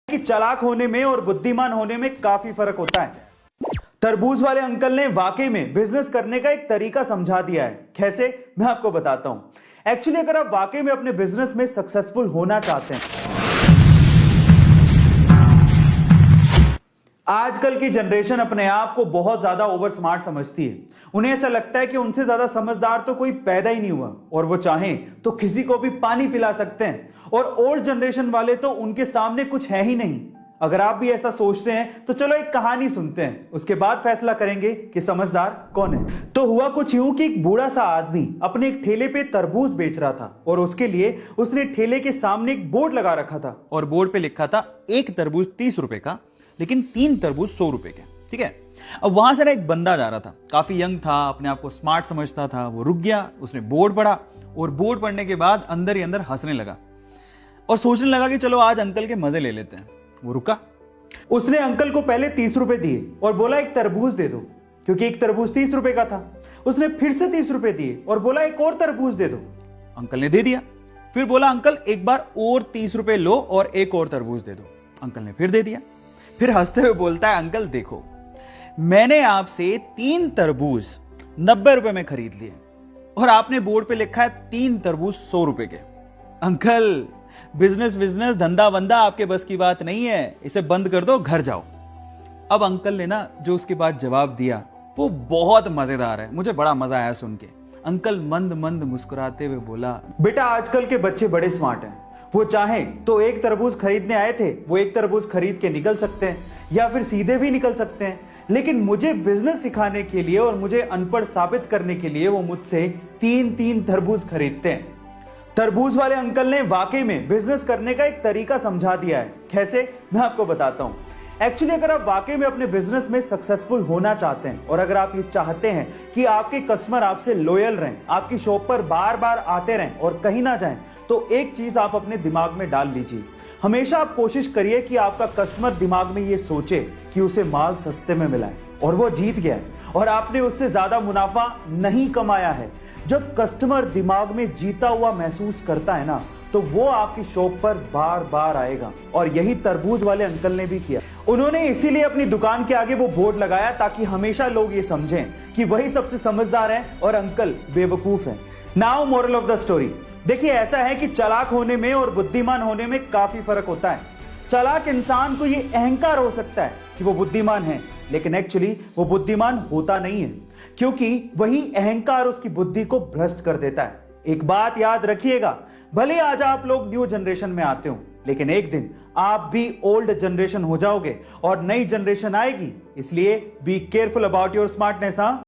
कि चालाक होने में और बुद्धिमान होने में काफी फर्क होता है। तरबूज वाले अंकल ने वाकई में बिजनेस करने का एक तरीका समझा दिया है। कैसे, मैं आपको बताता हूं। एक्चुअली अगर आप वाकई में अपने बिजनेस में सक्सेसफुल होना चाहते हैं, आजकल की जनरेशन अपने आप को बहुत ज्यादा ओवर स्मार्ट समझती है। उन्हें ऐसा लगता है कि उनसे ज्यादा समझदार तो कोई पैदा ही नहीं हुआ और वो चाहें तो किसी को भी पानी पिला सकते हैं। और ओल्ड जनरेशन वाले तो उनके सामने कुछ है ही नहीं। अगर आप भी ऐसा सोचते हैं तो चलो एक कहानी सुनते हैं, उसके बाद फैसला करेंगे कि समझदार कौन है। तो हुआ कुछ यूं कि एक बूढ़ा सा आदमी अपने एक ठेले पे तरबूज बेच रहा था और उसके लिए उसने ठेले के सामने एक बोर्ड लगा रखा था और बोर्ड पे लिखा था एक तरबूज 30 रुपए का, लेकिन 3 तरबूज 100 रुपए के। ठीक है। अब वहां से ना एक बंदा जा रहा था, काफी यंग था, अपने आप को स्मार्ट समझता था। वो रुक गया, उसने बोर्ड पढ़ा और बोर्ड पढ़ने के बाद अंदर ही अंदर हंसने लगा और सोचने लगा कि चलो आज अंकल के मजे ले लेते हैं। वो रुका, उसने अंकल को पहले 30 रुपए दिए और बोला एक तरबूज दे दो, क्योंकि एक तरबूज 30 रुपए का था। उसने फिर से 30 रुपए दिए और बोला एक और तरबूज दे दो। अंकल ने दे दिया। फिर बोला अंकल एक बार और 30 रुपए लो और एक और तरबूज दे दो। अंकल ने फिर दे दिया। फिर हंसते हुए बोलता है अंकल देखो, मैंने आपसे 3 तरबूज 90 रुपए में खरीद लिए और आपने बोर्ड पे लिखा है 3 तरबूज 100 रुपए के। अंकल बिजनेस बिजनेस धंधा वंदा आपके बस की बात नहीं है, इसे बंद कर दो, घर जाओ। अब अंकल ने ना जो उसके बाद जवाब दिया वो बहुत मजेदार है, मुझे बड़ा मजा आया सुन के। अंकल मंद मंद मुस्कुराते हुए बोला, बेटा आजकल के बच्चे बड़े स्मार्ट हैं। वो चाहें तो एक तरबूज खरीदने आए थे, वो एक तरबूज खरीद के निकल सकते हैं या फिर सीधे भी निकल सकते हैं, लेकिन मुझे बिजनेस सिखाने के लिए और मुझे अनपढ़ साबित करने के लिए वो मुझसे 3-3 तरबूज खरीदते हैं। तरबूज वाले अंकल ने वाकई में बिजनेस करने का एक तरीका समझा दिया है। कैसे, मैं आपको बताता हूं। एक्चुअली अगर आप वाकई में अपने बिजनेस में सक्सेसफुल होना चाहते हैं और अगर आप ये चाहते हैं कि आपके कस्टमर आपसे लॉयल रहें, आपकी शॉप पर बार बार आते रहें और कहीं ना जाएं, तो एक चीज आप अपने दिमाग में डाल लीजिए। हमेशा आप कोशिश करिए कि आपका कस्टमर दिमाग में ये सोचे कि उसे माल सस्ते में मिला है और वो जीत गया है और आपने उससे ज्यादा मुनाफा नहीं कमाया है। जब कस्टमर दिमाग में जीता हुआ महसूस करता है ना, तो वो आपकी शॉप पर बार बार आएगा। और यही तरबूज वाले अंकल ने भी किया। उन्होंने इसीलिए अपनी दुकान के आगे वो बोर्ड लगाया ताकि हमेशा लोग ये समझें कि वही सबसे समझदार है और अंकल बेवकूफ है। Now moral of the story, देखिए ऐसा है कि चालाक होने में और बुद्धिमान होने में काफी फर्क होता है। चालाक इंसान को ये अहंकार हो सकता है कि वो बुद्धिमान है, लेकिन एक्चुअली वो बुद्धिमान होता नहीं है, क्योंकि वही अहंकार उसकी बुद्धि को भ्रष्ट कर देता है। एक बात याद रखिएगा, भले आज आप लोग न्यू जनरेशन में आते हो, लेकिन एक दिन आप भी ओल्ड जनरेशन हो जाओगे और नई जनरेशन आएगी। इसलिए be careful about your smartness. हाँ।